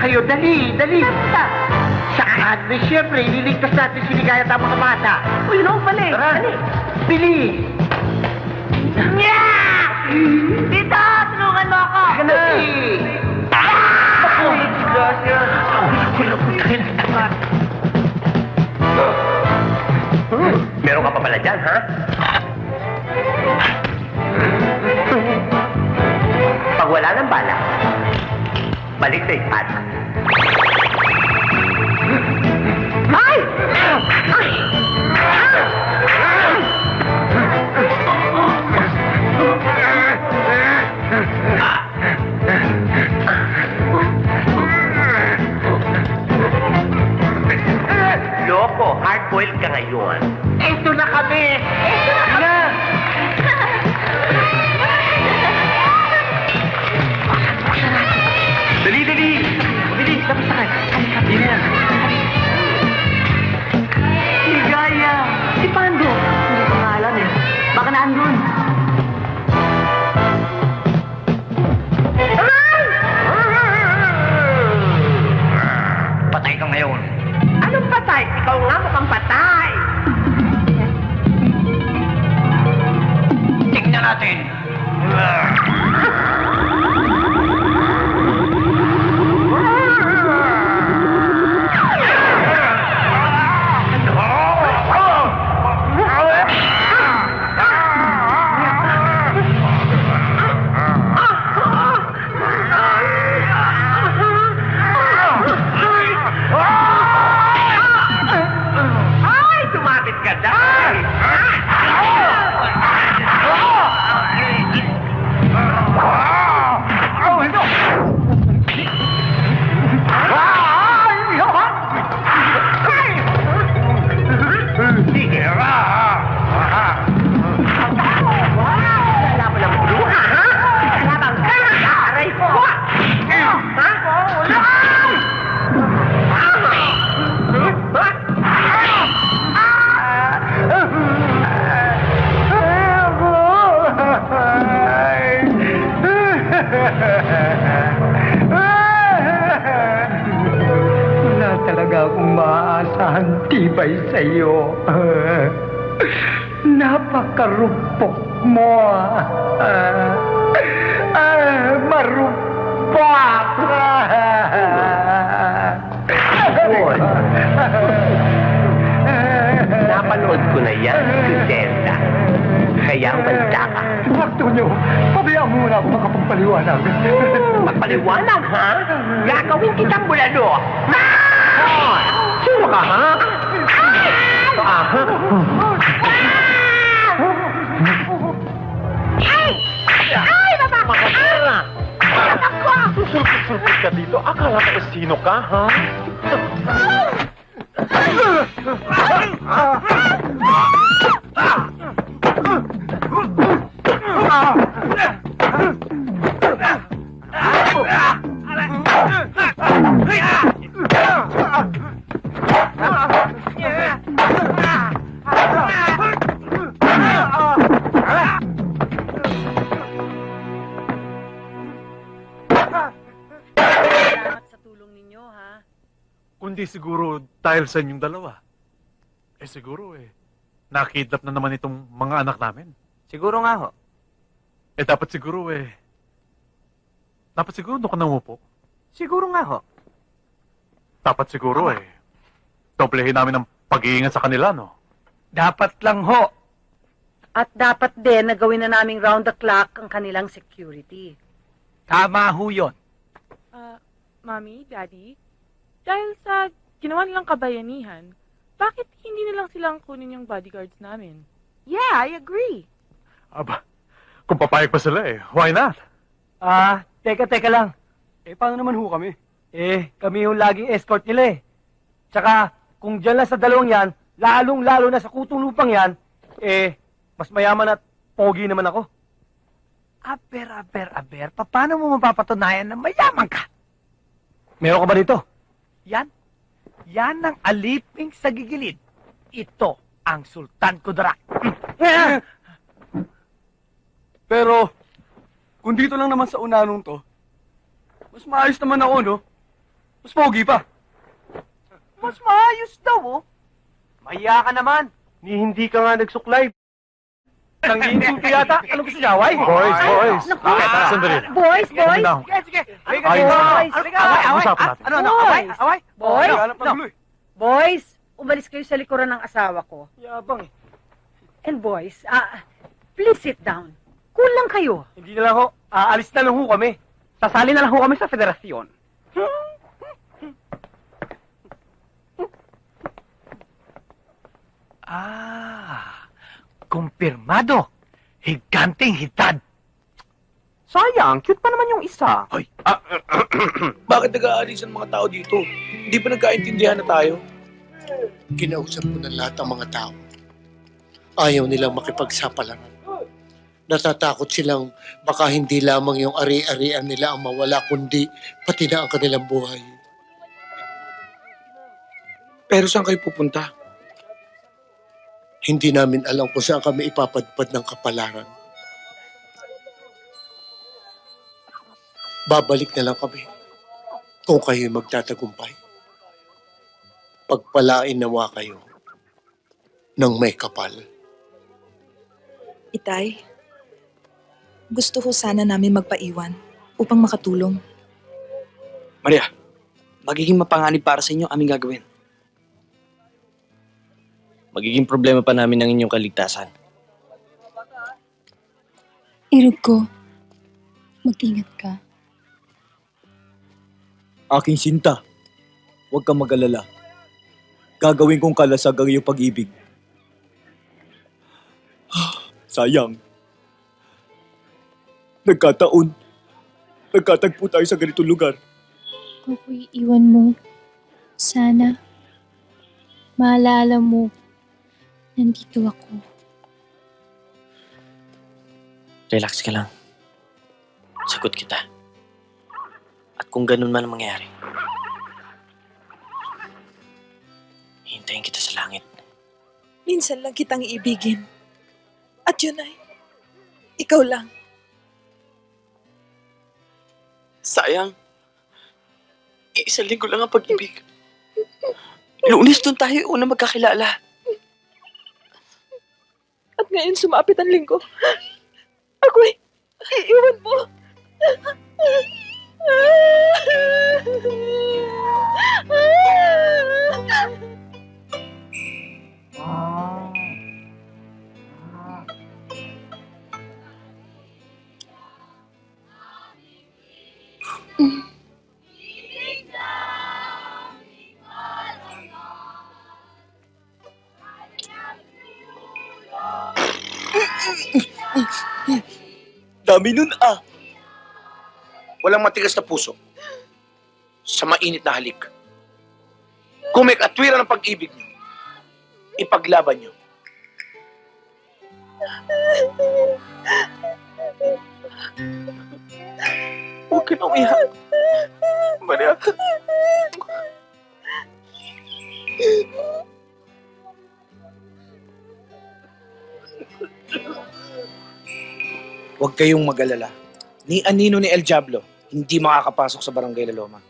kayo. Dali, dali. Sa kanto, siyempre, ililigtas natin si Ligaya at ang mga bata. Uy, yun ako pala eh. Tara, Dali. bili. Tita, tulungan mo ako. Sige na. Ako, disgrasya. Meron ka pa pala dyan, ha? Pag wala ng bala, balik sa espada. Ay! Loko, hard-boiled ka ngayon. Ito na kami. Ito na. Dali, dali! Bilis, tapos na kayo. Hindi na. Ligaya. Si Pando. Hindi ko nga alam eh. Baka naandun. Patay ka ngayon. Anong patay? Ikaw nga mukhang patay. Tingnan natin. Ay, tumapit ka dahil. Sige, Wala mo lang bruha, ha? Kalabang ka! Aray ko! Ha? Wala talaga akong maaasahan tibay sa iyo. Napakarupok mo. Marupok! Boy. Napanood ko na yan, Sudenta. Kaya ang banda ka. Wakto niyo, pabayaan mo muna ako makapagpaliwanag. Magpaliwanag, ha? Gagawin kitang bulado. Hoy! Sino ka, ha? Ay, baba! Makasara! Ako! Susulpit ka dito. Akala ka sino ka, ha? Salamat sa tulong ninyo, ha? Kundi siguro dahil sa inyong dalawa. Siguro nakidnap na naman itong mga anak namin. Siguro nga, ho. Dapat siguro doon ka nangupo. Siguro nga, ho. Dapat siguro doblehin namin ang pag-iingat sa kanila, no? Dapat lang ho. At dapat din na gawin na naming round the clock ang kanilang security. Tama ho yun. Mami, Daddy, dahil sa ginawa nilang kabayanihan, bakit hindi nilang silang kunin yung bodyguards namin? Yeah, I agree. Aba, kung papayag pa sila why not? Teka lang. Paano naman ho kami? Kami yung laging escort nila Tsaka, kung dyan lang sa dalawang yan, lalong-lalo na sa kutong lupang yan, mas mayaman at pogi naman ako. Aber. Paano mo mapapatunayan na mayaman ka? Meron ka ba dito? Yan ang aliping sa gigilid. Ito ang Sultan Kudarat. Pero, kung dito lang naman sa unanong to, mas maayos naman ako, no? Mas pogi pa. Mas maayos daw, oh. Mahiya ka naman. Hindi ka nga nagsuklay. Nang-iinsulto yata. Ano gusto niya, away? Boys. Naku. Sandali. Boys, boys! Now, Sige, sige. Halika, Ay, sige. boys. Halika, Usapan natin. Ano, away? Boys. Away? Boys? Hanap ng gulo eh. Boys, umalis kayo sa likuran ng asawa ko. Yabang eh. And boys, please sit down. Kulang kayo. Hindi na lang ho. Aalis na lang ho kami. Sasali na lang ho kami sa federasyon. Kumpirmado. Higanteng hitad. Sayang, cute pa naman yung isa. Bakit nag-aalis ang mga tao dito? Hindi ba nagkaintindihan na tayo? Kinausap ko ng lahat ng mga tao. Ayaw nilang makipagsapalaran. Natatakot silang baka hindi lamang yung ari-arian nila ang mawala, kundi pati na ang kanilang buhay. Pero saan kayo pupunta? Hindi namin alam kung saan kami ipapadpad ng kapalaran. Babalik na lang kami kung kayo'y magtatagumpay. Pagpalain nawa kayo ng may kapal. Itay, gusto ko sana namin magpaiwan upang makatulong. Maria, magiging mapanganib para sa inyo aming gagawin. Magiging problema pa namin ang inyong kaligtasan. Irog ko, mag-ingat ka. Aking sinta, huwag kang mag-alala. Gagawin kong kalasag ang iyong pag-ibig. Sayang. Nagkatagpo tayo sa ganitong lugar. Kung ako'y iwan mo, sana maalala mo, nandito ako. Relax ka lang. Sagot kita. At kung ganun man ang mangyari, hintayin kita sa langit. Minsan lang kitang iibigin. At yun ay, ikaw lang. Sayang. Iisang linggo lang ang pag-ibig. Lunes doon tayo una magkakilala. At ngayon sumapit ang linggo. Ako'y iiwan mo. Dami nun ah. Walang matigas na puso sa mainit na halik. Kung may katwiran ng pag-ibig niyo, ipaglaban niyo. Huwag ka na umiyak. Maria. Huwag kayong mag-alala. Ni Anino ni El Diablo, hindi makakapasok sa Barangay La Loma.